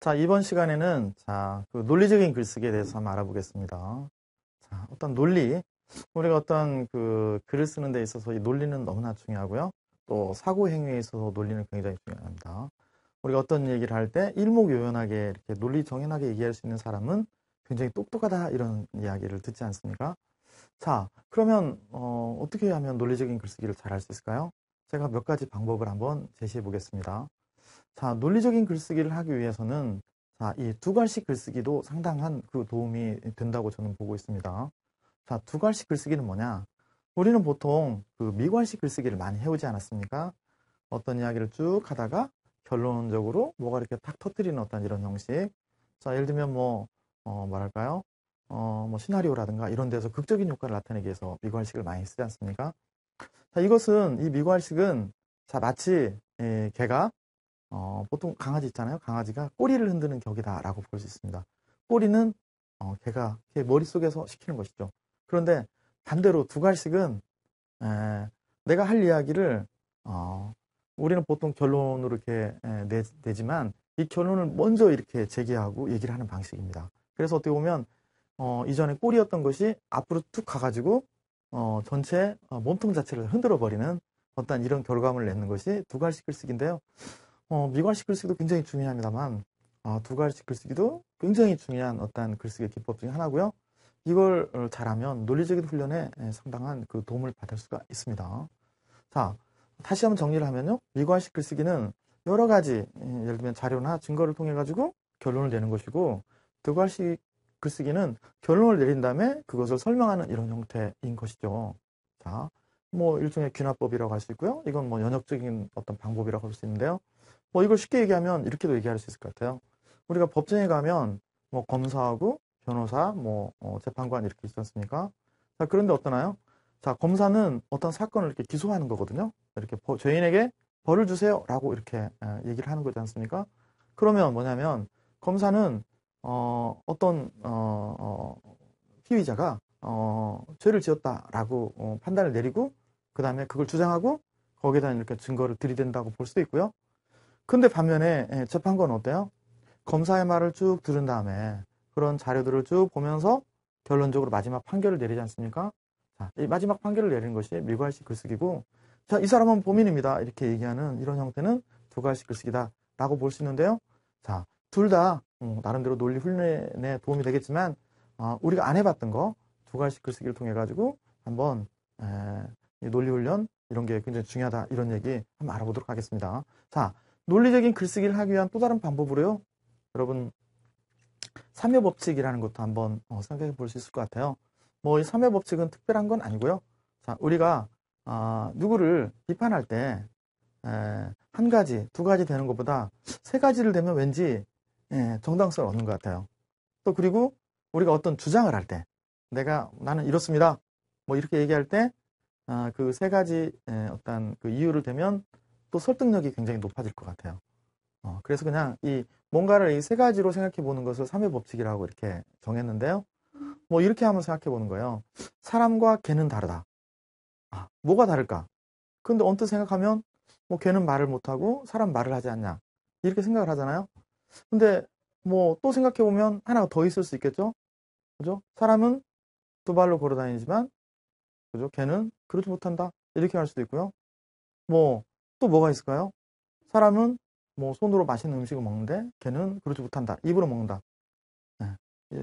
자, 이번 시간에는 그 논리적인 글쓰기에 대해서 한번 알아보겠습니다. 자, 어떤 논리, 우리가 어떤 글을 쓰는 데 있어서 이 논리는 너무나 중요하고요. 또 사고 행위에 있어서 논리는 굉장히 중요합니다. 우리가 어떤 얘기를 할 때 일목요연하게 이렇게 논리 정연하게 얘기할 수 있는 사람은 굉장히 똑똑하다 이런 이야기를 듣지 않습니까? 자, 그러면 어떻게 하면 논리적인 글쓰기를 잘 할 수 있을까요? 제가 몇 가지 방법을 한번 제시해 보겠습니다. 자, 논리적인 글쓰기를 하기 위해서는 자, 이 두괄식 글쓰기도 상당한 도움이 된다고 저는 보고 있습니다. 자, 두괄식 글쓰기는 뭐냐? 우리는 보통 미괄식 글쓰기를 많이 해오지 않았습니까? 어떤 이야기를 쭉 하다가 결론적으로 뭐가 이렇게 탁 터뜨리는 어떤 이런 형식. 자, 예를 들면 뭐랄까요? 뭐 시나리오라든가 이런 데서 극적인 효과를 나타내기 위해서 미괄식을 많이 쓰지 않습니까? 자, 이 미괄식은 자, 마치 개가 보통 강아지 있잖아요. 강아지가 꼬리를 흔드는 격이다라고 볼 수 있습니다. 꼬리는 걔가 걔 머릿속에서 시키는 것이죠. 그런데 반대로 두괄식은 내가 할 이야기를 우리는 보통 결론으로 이렇게 내지만 이 결론을 먼저 이렇게 제기하고 얘기를 하는 방식입니다. 그래서 어떻게 보면 이전에 꼬리였던 것이 앞으로 툭 가가지고 전체 몸통 자체를 흔들어 버리는 어떤 이런 결과물을 내는 것이 두괄식 글쓰기인데요. 미괄식 글쓰기도 굉장히 중요합니다만 두괄식 글쓰기도 굉장히 중요한 어떤 글쓰기 기법 중에 하나고요. 이걸 잘하면 논리적인 훈련에 상당한 도움을 받을 수가 있습니다. 자, 다시 한번 정리를 하면요. 미괄식 글쓰기는 여러 가지 예를 들면 자료나 증거를 통해 가지고 결론을 내는 것이고 두괄식 글쓰기는 결론을 내린 다음에 그것을 설명하는 이런 형태인 것이죠. 자, 뭐 일종의 귀납법이라고 할 수 있고요. 이건 뭐 연역적인 어떤 방법이라고 할 수 있는데요. 뭐 이걸 쉽게 얘기하면 이렇게도 얘기할 수 있을 것 같아요. 우리가 법정에 가면 뭐 검사하고 변호사, 재판관 이렇게 있지 않습니까? 자, 그런데 어떠나요? 자, 검사는 어떤 사건을 이렇게 기소하는 거거든요. 이렇게 죄인에게 벌을 주세요라고 이렇게 얘기를 하는 거지 않습니까? 그러면 뭐냐면 검사는 어떤 피의자가 죄를 지었다라고 판단을 내리고 그 다음에 그걸 주장하고 거기에다 이렇게 증거를 들이댄다고 볼 수도 있고요. 근데 반면에 재판관은 어때요? 검사의 말을 쭉 들은 다음에 그런 자료들을 쭉 보면서 결론적으로 마지막 판결을 내리지 않습니까? 자, 이 마지막 판결을 내리는 것이 미괄식 글쓰기고, 자, 이 사람은 범인입니다. 이렇게 얘기하는 이런 형태는 두괄식 글쓰기다라고 볼 수 있는데요. 자, 둘 다 나름대로 논리 훈련에 도움이 되겠지만 우리가 안 해봤던 거 두괄식 글쓰기를 통해 가지고 한번 이 논리 훈련 이런 게 굉장히 중요하다 이런 얘기 한번 알아보도록 하겠습니다. 자, 논리적인 글쓰기를 하기 위한 또 다른 방법으로요. 여러분 삼회법칙이라는 것도 한번 생각해 볼 수 있을 것 같아요. 뭐 이 삼회법칙은 특별한 건 아니고요. 자, 우리가 누구를 비판할 때 한 가지, 두 가지 되는 것보다 세 가지를 되면 왠지 정당성을 얻는 것 같아요. 또 그리고 우리가 어떤 주장을 할 때 나는 이렇습니다. 뭐 이렇게 얘기할 때 그 세 가지 어떤 그 이유를 대면 또 설득력이 굉장히 높아질 것 같아요. 그래서 그냥 뭔가를 이 세 가지로 생각해 보는 것을 삼회법칙이라고 이렇게 정했는데요. 뭐 이렇게 한번 생각해 보는 거예요. 사람과 개는 다르다. 뭐가 다를까? 근데 언뜻 생각하면 뭐 개는 말을 못하고 사람 말을 하지 않냐. 이렇게 생각을 하잖아요. 근데 뭐 또 생각해 보면 하나가 더 있을 수 있겠죠? 그죠? 사람은 두 발로 걸어 다니지만 그죠? 개는 그러지 못한다. 이렇게 할 수도 있고요. 뭐 또 뭐가 있을까요? 사람은 뭐 손으로 맛있는 음식을 먹는데 개는 그러지 못한다. 입으로 먹는다.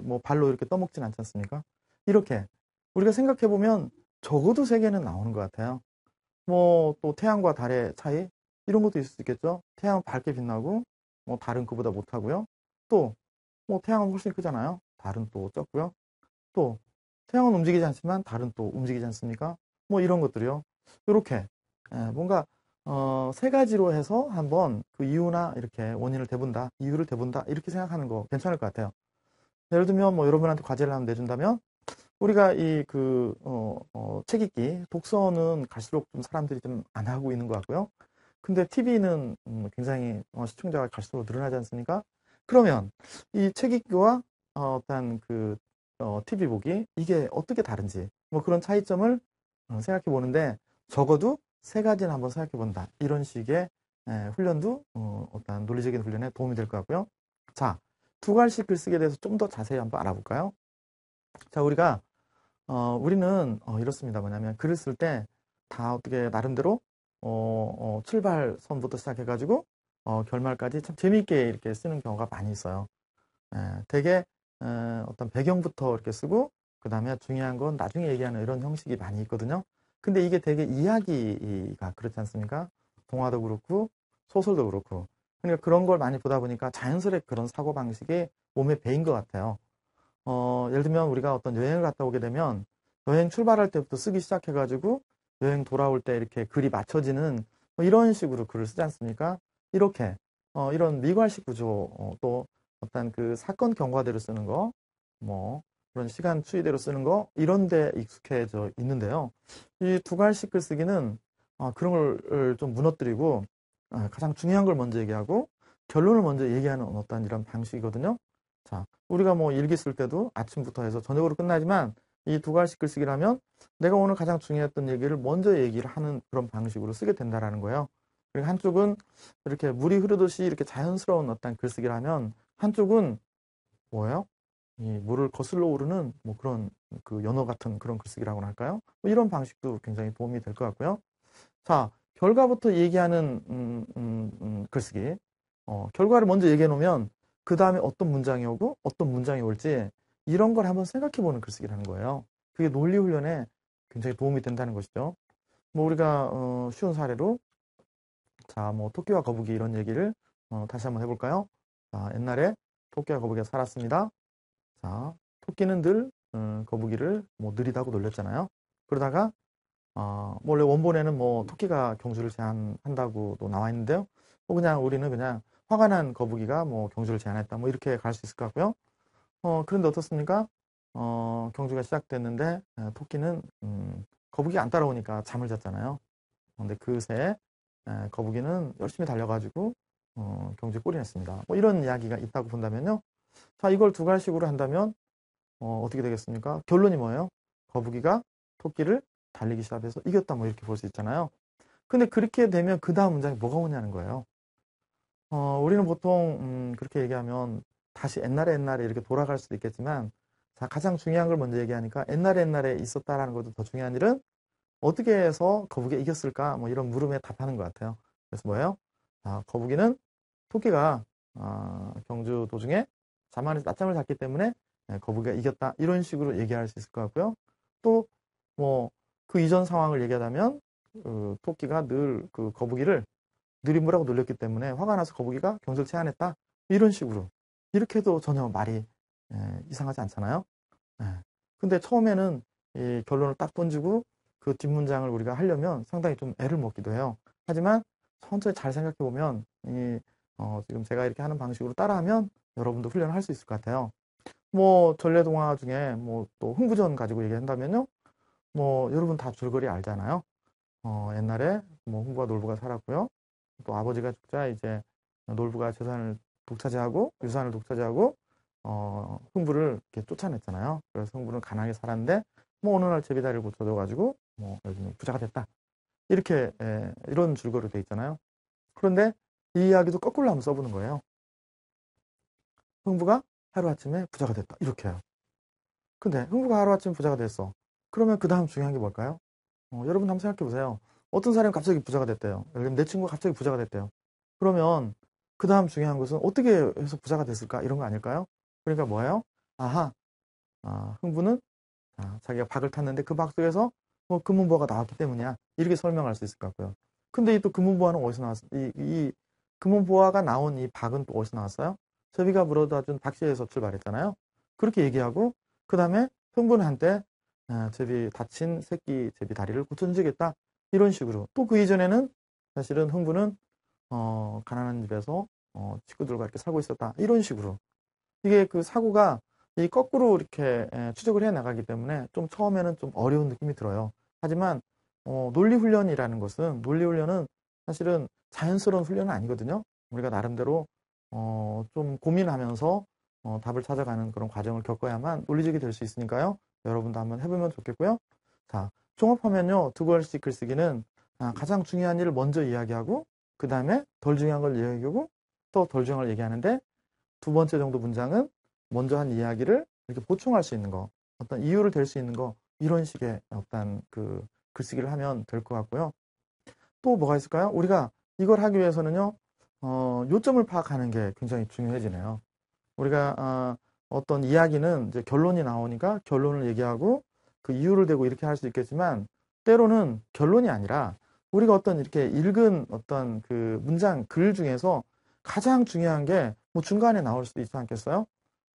뭐 발로 이렇게 떠먹진 않지 않습니까? 이렇게 우리가 생각해 보면 적어도 세 개는 나오는 것 같아요. 뭐 또 태양과 달의 차이 이런 것도 있을 수 있겠죠. 태양은 밝게 빛나고 뭐 달은 그보다 못하고요. 또 뭐 태양은 훨씬 크잖아요. 달은 또 적고요. 또 태양은 움직이지 않지만 달은 또 움직이지 않습니까? 뭐 이런 것들이요. 이렇게 뭔가 세 가지로 해서 한번 그 이유나 이렇게 원인을 대본다, 이유를 대본다 이렇게 생각하는 거 괜찮을 것 같아요. 예를 들면 뭐 여러분한테 과제를 한번 내준다면 우리가 책 읽기, 독서는 갈수록 좀 사람들이 좀 안 하고 있는 것 같고요. 근데 TV는 굉장히 시청자가 갈수록 늘어나지 않습니까? 그러면 이 책 읽기와 어떤 TV 보기 이게 어떻게 다른지 뭐 그런 차이점을 생각해 보는데 적어도 세 가지는 한번 생각해 본다. 이런 식의 훈련도 어떤 논리적인 훈련에 도움이 될 것 같고요. 자, 두 갈씩 글쓰기에 대해서 좀 더 자세히 한번 알아볼까요? 자, 우리는 이렇습니다. 뭐냐면 글을 쓸 때 다 어떻게 나름대로 출발선부터 시작해가지고 결말까지 참 재미있게 이렇게 쓰는 경우가 많이 있어요. 되게 어떤 배경부터 이렇게 쓰고 그 다음에 중요한 건 나중에 얘기하는 이런 형식이 많이 있거든요. 근데 이게 되게 이야기가 그렇지 않습니까? 동화도 그렇고 소설도 그렇고 그러니까 그런 걸 많이 보다 보니까 자연스레 그런 사고방식이 몸에 배인 것 같아요. 예를 들면 우리가 어떤 여행을 갔다 오게 되면 여행 출발할 때부터 쓰기 시작해가지고 여행 돌아올 때 이렇게 글이 맞춰지는 뭐 이런 식으로 글을 쓰지 않습니까? 이렇게 이런 미괄식 구조 또 어떤 그 사건 경과대로 쓰는 거, 뭐 그런 시간 추이대로 쓰는 거 이런 데 익숙해져 있는데요. 이 두괄식 글쓰기는 그런 걸 좀 무너뜨리고 가장 중요한 걸 먼저 얘기하고 결론을 먼저 얘기하는 어떤 이런 방식이거든요. 자, 우리가 뭐 일기 쓸 때도 아침부터 해서 저녁으로 끝나지만 이 두괄식 글쓰기라면 내가 오늘 가장 중요했던 얘기를 먼저 얘기를 하는 그런 방식으로 쓰게 된다라는 거예요. 그리고 한쪽은 이렇게 물이 흐르듯이 이렇게 자연스러운 어떤 글쓰기라면 한쪽은 뭐예요? 이 물을 거슬러 오르는 뭐 그런 그 연어 같은 그런 글쓰기라고나 할까요? 뭐 이런 방식도 굉장히 도움이 될 것 같고요. 자, 결과부터 얘기하는 글쓰기. 결과를 먼저 얘기해 놓으면 그 다음에 어떤 문장이 오고 어떤 문장이 올지 이런 걸 한번 생각해 보는 글쓰기라는 거예요. 그게 논리 훈련에 굉장히 도움이 된다는 것이죠. 뭐 우리가 쉬운 사례로 자, 뭐 토끼와 거북이 이런 얘기를 다시 한번 해볼까요? 자, 옛날에 토끼와 거북이가 살았습니다. 자, 토끼는 늘 거북이를 뭐 느리다고 놀렸잖아요. 그러다가 원래 원본에는 뭐 토끼가 경주를 제안한다고도 나와 있는데요. 뭐 그냥 우리는 그냥 화가 난 거북이가 뭐 경주를 제안했다. 뭐 이렇게 갈 수 있을 것 같고요. 그런데 어떻습니까? 경주가 시작됐는데 토끼는 거북이가 안 따라오니까 잠을 잤잖아요. 근데 그새 거북이는 열심히 달려가지고 경주에 골이 났습니다. 뭐 이런 이야기가 있다고 본다면요. 자, 이걸 두 갈식으로 한다면 어떻게 되겠습니까? 결론이 뭐예요? 거북이가 토끼를 달리기 시합해서 이겼다 뭐 이렇게 볼 수 있잖아요. 근데 그렇게 되면 그 다음 문장이 뭐가 오냐는 거예요. 우리는 보통 그렇게 얘기하면 다시 옛날에 이렇게 돌아갈 수도 있겠지만 자, 가장 중요한 걸 먼저 얘기하니까 옛날에 있었다라는 것도 더 중요한 일은 어떻게 해서 거북이가 이겼을까 뭐 이런 물음에 답하는 것 같아요. 그래서 뭐예요? 거북이는 토끼가 경주 도중에 낮잠을 잤기 때문에 거북이가 이겼다 이런 식으로 얘기할 수 있을 것 같고요. 또 뭐 그 이전 상황을 얘기하자면 토끼가 늘 그 거북이를 느림보라고 놀렸기 때문에 화가 나서 거북이가 경주를 제안했다 이런 식으로 이렇게 해도 전혀 말이 이상하지 않잖아요. 근데 처음에는 이 결론을 딱 던지고 그 뒷문장을 우리가 하려면 상당히 좀 애를 먹기도 해요. 하지만 천천히 잘 생각해 보면 지금 제가 이렇게 하는 방식으로 따라하면 여러분도 훈련을 할 수 있을 것 같아요. 뭐 전래동화 중에 뭐 또 흥부전 가지고 얘기한다면요. 뭐 여러분 다 줄거리 알잖아요. 옛날에 뭐 흥부와 놀부가 살았고요. 또 아버지가 죽자 이제 놀부가 재산을 독차지하고 유산을 독차지하고 흥부를 이렇게 쫓아냈잖아요. 그래서 흥부는 가난하게 살았는데 뭐 어느 날 제비다리를 고쳐줘가지고 뭐 요즘 부자가 됐다. 이렇게 이런 줄거리로 돼 있잖아요. 그런데 이 이야기도 거꾸로 한번 써보는 거예요. 흥부가 하루아침에 부자가 됐다. 이렇게 해요. 근데 흥부가 하루아침에 부자가 됐어. 그러면 그 다음 중요한 게 뭘까요? 여러분 한번 생각해 보세요. 어떤 사람이 갑자기 부자가 됐대요. 예를 들면 내 친구가 갑자기 부자가 됐대요. 그러면 그 다음 중요한 것은 어떻게 해서 부자가 됐을까? 이런 거 아닐까요? 그러니까 뭐예요? 아하, 흥부는 자기가 박을 탔는데 그 박 속에서 뭐 금은보화가 나왔기 때문이야. 이렇게 설명할 수 있을 것 같고요. 근데 이 또 금은보화는 어디서 나왔어요? 이 금은보화가 나온 이 박은 또 어디서 나왔어요? 제비가 물어다 준 박씨에서 출발했잖아요. 그렇게 얘기하고 그 다음에 흥부는 한때 제비 다친 새끼 제비 다리를 고쳐주겠다. 이런 식으로. 또 그 이전에는 사실은 흥부는 가난한 집에서 식구들과 이렇게 살고 있었다. 이런 식으로. 이게 그 사고가 이 거꾸로 이렇게 추적을 해 나가기 때문에 좀 처음에는 좀 어려운 느낌이 들어요. 하지만 논리 훈련은 사실은 자연스러운 훈련은 아니거든요. 우리가 나름대로 좀 고민하면서 답을 찾아가는 그런 과정을 겪어야만 논리적이 될 수 있으니까요. 여러분도 한번 해보면 좋겠고요. 자, 종합하면요. 두 글씩 글쓰기는 가장 중요한 일을 먼저 이야기하고 그 다음에 덜 중요한 걸 이야기하고 또 덜 중요한 걸 얘기하는데 두 번째 정도 문장은 먼저 한 이야기를 이렇게 보충할 수 있는 거, 어떤 이유를 댈 수 있는 거, 이런 식의 어떤 그 글쓰기를 하면 될 것 같고요. 또 뭐가 있을까요? 우리가 이걸 하기 위해서는요, 요점을 파악하는 게 굉장히 중요해지네요. 우리가 어떤 이야기는 이제 결론이 나오니까 결론을 얘기하고 그 이유를 대고 이렇게 할 수 있겠지만, 때로는 결론이 아니라 우리가 어떤 이렇게 읽은 어떤 그 문장, 글 중에서 가장 중요한 게 뭐 중간에 나올 수도 있지 않겠어요?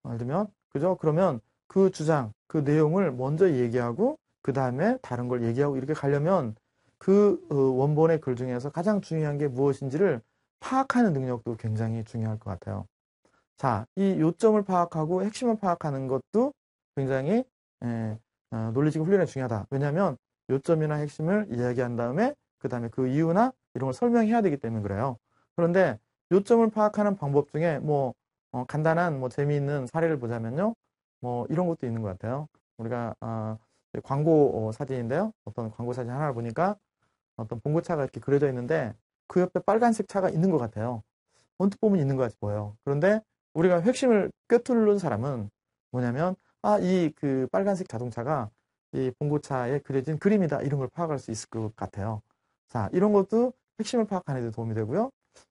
예를 들면, 그죠? 그러면 그 주장, 그 내용을 먼저 얘기하고 그 다음에 다른 걸 얘기하고 이렇게 가려면 그 원본의 글 중에서 가장 중요한 게 무엇인지를 파악하는 능력도 굉장히 중요할 것 같아요. 자, 이 요점을 파악하고 핵심을 파악하는 것도 굉장히 논리적 훈련이 중요하다. 왜냐하면 요점이나 핵심을 이야기한 다음에 그 다음에 그 이유나 이런 걸 설명해야 되기 때문에 그래요. 그런데 요점을 파악하는 방법 중에 뭐 간단한 뭐 재미있는 사례를 보자면요. 뭐 이런 것도 있는 것 같아요. 우리가 광고 사진인데요. 어떤 광고 사진 하나를 보니까 어떤 봉고차가 이렇게 그려져 있는데 그 옆에 빨간색 차가 있는 것 같아요. 언뜻 보면 있는 것 같이 보여요. 그런데 우리가 핵심을 꿰뚫는 사람은 뭐냐면 이 그 빨간색 자동차가 이 봉고차에 그려진 그림이다. 이런 걸 파악할 수 있을 것 같아요. 자, 이런 것도 핵심을 파악하는 데 도움이 되고요.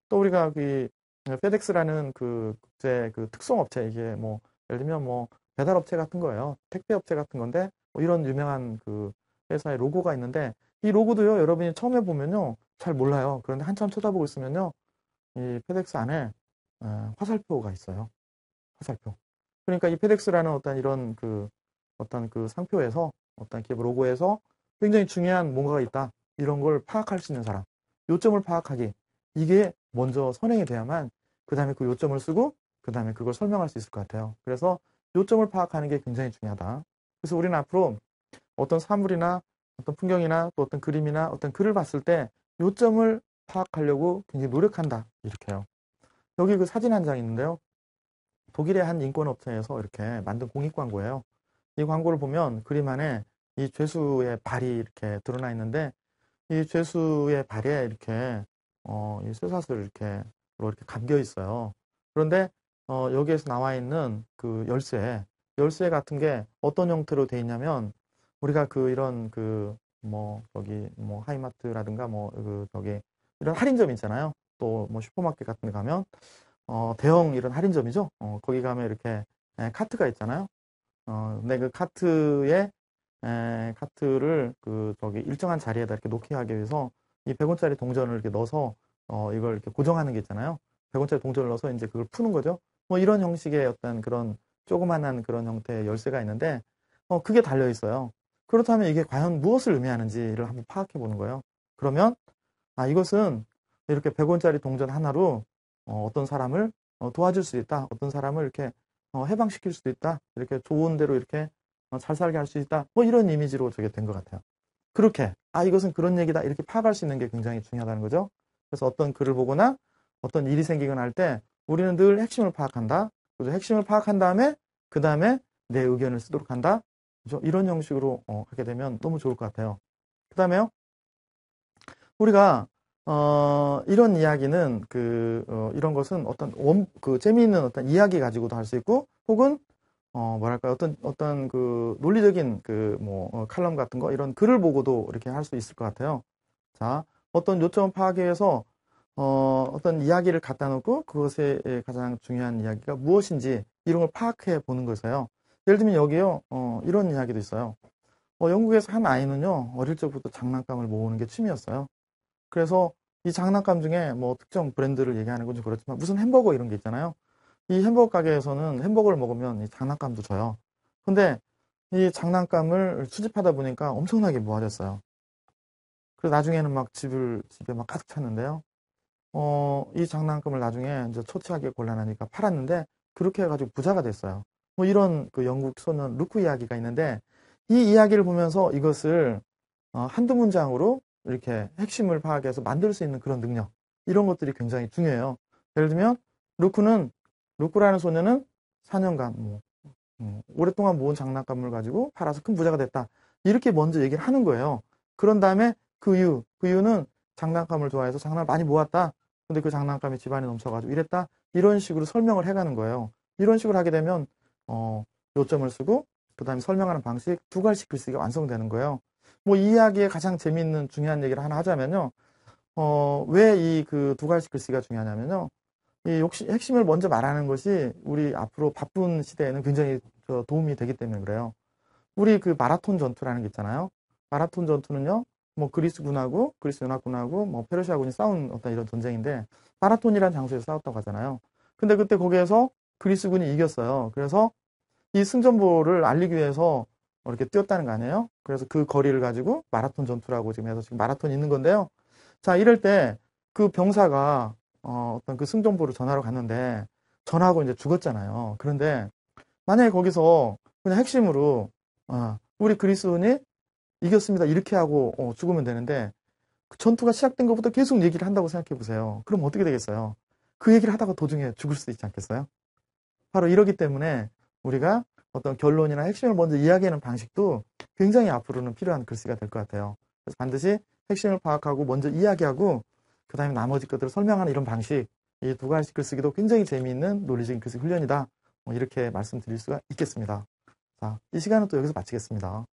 또 우리가 그 페덱스라는 그 국제 그 특송업체, 이게 뭐 예를 들면 뭐 배달업체 같은 거예요. 택배업체 같은 건데 뭐 이런 유명한 그 회사의 로고가 있는데 이 로고도요, 여러분이 처음에 보면요 잘 몰라요. 그런데 한참 쳐다보고 있으면요 이 페덱스 안에 화살표가 있어요. 화살표. 그러니까 이 페덱스라는 어떤 이런 그 어떤 그 상표에서 어떤 기업 로고에서 굉장히 중요한 뭔가가 있다. 이런 걸 파악할 수 있는 사람. 요점을 파악하기. 이게 먼저 선행이 돼야만 그 다음에 그 요점을 쓰고 그 다음에 그걸 설명할 수 있을 것 같아요. 그래서 요점을 파악하는 게 굉장히 중요하다. 그래서 우리는 앞으로 어떤 사물이나 어떤 풍경이나 또 어떤 그림이나 어떤 글을 봤을 때 요점을 파악하려고 굉장히 노력한다. 이렇게요. 여기 그 사진 한 장 있는데요. 독일의 한 인권업체에서 이렇게 만든 공익 광고예요. 이 광고를 보면 그림 안에 이 죄수의 발이 이렇게 드러나 있는데 이 죄수의 발에 이렇게 이 쇠사슬 이렇게 감겨 있어요. 그런데 여기에서 나와 있는 그 열쇠 같은 게 어떤 형태로 돼 있냐면 우리가 그 이런 그 뭐 저기 뭐 하이마트라든가 뭐 그 저기 이런 할인점 있잖아요. 또 뭐 슈퍼마켓 같은 데 가면 대형 이런 할인점이죠. 거기 가면 이렇게 카트가 있잖아요. 근데 그 카트를 그 저기 일정한 자리에다 이렇게 놓게 하기 위해서 이 100원짜리 동전을 이렇게 넣어서 이걸 이렇게 고정하는 게 있잖아요. 100원짜리 동전을 넣어서 이제 그걸 푸는 거죠. 뭐 이런 형식의 어떤 그런 조그만한 그런 형태의 열쇠가 있는데 그게 달려 있어요. 그렇다면 이게 과연 무엇을 의미하는지를 한번 파악해 보는 거예요. 그러면 이것은 이렇게 100원짜리 동전 하나로 어떤 사람을 도와줄 수 있다. 어떤 사람을 이렇게 해방시킬 수도 있다. 이렇게 좋은 대로 이렇게 잘 살게 할 수 있다. 뭐 이런 이미지로 저게 된 것 같아요. 그렇게 이것은 그런 얘기다. 이렇게 파악할 수 있는 게 굉장히 중요하다는 거죠. 그래서 어떤 글을 보거나 어떤 일이 생기거나 할 때 우리는 늘 핵심을 파악한다. 그래서 핵심을 파악한 다음에 그 다음에 내 의견을 쓰도록 한다. 그죠? 이런 형식으로 하게 되면 너무 좋을 것 같아요. 그 다음에요. 우리가 이런 이야기는 이런 것은 어떤 그 재미있는 어떤 이야기 가지고도 할 수 있고 혹은 뭐랄까 어떤 그 논리적인 그 뭐 칼럼 같은 거 이런 글을 보고도 이렇게 할 수 있을 것 같아요. 자, 어떤 요점 파악에 의해서 어떤 이야기를 갖다 놓고 그것의 가장 중요한 이야기가 무엇인지 이런 걸 파악해 보는 것이에요. 예를 들면 여기요 이런 이야기도 있어요. 영국에서 한 아이는요 어릴 적부터 장난감을 모으는 게 취미였어요. 그래서 이 장난감 중에 뭐 특정 브랜드를 얘기하는 건 좀 그렇지만 무슨 햄버거 이런 게 있잖아요. 이 햄버거 가게에서는 햄버거를 먹으면 이 장난감도 줘요. 근데 이 장난감을 수집하다 보니까 엄청나게 모아졌어요. 그래서 나중에는 막 집에 막 가득 찼는데요. 이 장난감을 나중에 이제 처치하기 곤란하니까 팔았는데 그렇게 해가지고 부자가 됐어요. 뭐 이런 그 영국 소년 루크 이야기가 있는데 이 이야기를 보면서 이것을 한두 문장으로 이렇게 핵심을 파악해서 만들 수 있는 그런 능력 이런 것들이 굉장히 중요해요. 예를 들면 루크라는 소녀는 4년간 오랫동안 모은 장난감을 가지고 팔아서 큰 부자가 됐다. 이렇게 먼저 얘기를 하는 거예요. 그런 다음에 그 이유는 장난감을 좋아해서 장난을 많이 모았다. 근데 그 장난감이 집안에 넘쳐가지고 이랬다. 이런 식으로 설명을 해가는 거예요. 이런 식으로 하게 되면 요점을 쓰고 그 다음에 설명하는 방식 두 가지 글쓰기가 완성되는 거예요. 뭐 이 이야기의 가장 재미있는 중요한 얘기를 하나 하자면요. 왜 이 그 두 가지 글쓰기가 중요하냐면요. 이 핵심을 먼저 말하는 것이 우리 앞으로 바쁜 시대에는 굉장히 도움이 되기 때문에 그래요. 우리 그 마라톤 전투라는 게 있잖아요. 마라톤 전투는요, 뭐 그리스군하고 그리스 연합군하고 뭐 페르시아군이 싸운 어떤 이런 전쟁인데 마라톤이라는 장소에서 싸웠다고 하잖아요. 근데 그때 거기에서 그리스군이 이겼어요. 그래서 이 승전보를 알리기 위해서 이렇게 뛰었다는 거 아니에요? 그래서 그 거리를 가지고 마라톤 전투라고 지금 해서 지금 마라톤이 있는 건데요. 자, 이럴 때 그 병사가 어떤 그 승전보를 전하러 갔는데 전하고 이제 죽었잖아요. 그런데 만약에 거기서 그냥 핵심으로 우리 그리스군이 이겼습니다. 이렇게 하고 죽으면 되는데 그 전투가 시작된 것부터 계속 얘기를 한다고 생각해 보세요. 그럼 어떻게 되겠어요? 그 얘기를 하다가 도중에 죽을 수도 있지 않겠어요? 바로 이러기 때문에 우리가 어떤 결론이나 핵심을 먼저 이야기하는 방식도 굉장히 앞으로는 필요한 글씨가 될 것 같아요. 그래서 반드시 핵심을 파악하고 먼저 이야기하고 그 다음에 나머지 것들을 설명하는 이런 방식, 이 두 가지 글쓰기도 굉장히 재미있는 논리적인 글쓰기 훈련이다. 이렇게 말씀드릴 수가 있겠습니다. 자, 이 시간은 또 여기서 마치겠습니다.